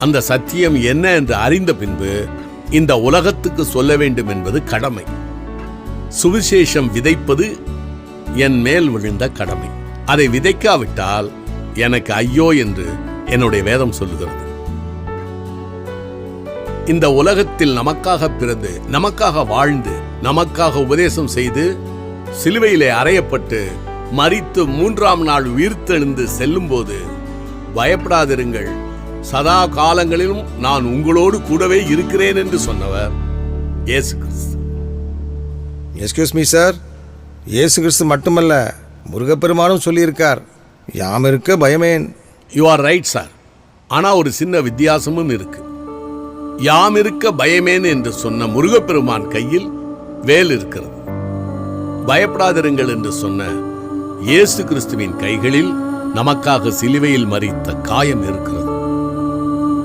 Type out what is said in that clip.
அந்த சத்தியம் என்ன என்று அறிந்த பின்பு இந்த உலகத்துக்கு சொல்ல வேண்டும் என்பது கடமை. சுவிசேஷம் விதைப்பது என் மேல் விழுந்த கடமை. அதை விதைக்காவிட்டால் எனக்கு ஐயோ என்று என்னுடைய வேதம் சொல்லுகிறது. இந்த உலகத்தில் நமக்காக பிறந்து, நமக்காக வாழ்ந்து, நமக்காக உபதேசம் செய்து, சிலுவையிலே அறையப்பட்டு மரித்து 3ஆம் நாள் உயிர்த்தெழுந்து செல்லும் போது பயப்படாதிருங்கள், சதா காலங்களிலும் நான் உங்களோடு கூடவே இருக்கிறேன் என்று சொன்னவர் இயேசு கிறிஸ்து. எஸ்கியூஸ் மீ சார், இயேசு கிறிஸ்து மட்டுமல்ல, முருகப்பெருமானும் சொல்லியிருக்கார், யாம் இருக்க பயமேன். You are right sir. ஆனா ஒரு சின்ன வித்தியாசமும் இருக்கு. யாம் இருக்க பயமேன் என்று சொன்ன முருகப்பெருமான் கையில் வேல் இருக்கிறது. பயப்படாதிருங்கள் என்று சொன்ன இயேசு கிறிஸ்துவின் கைகளில் நமக்காக சிலுவையில் மரித்த காயம் இருக்கிறது.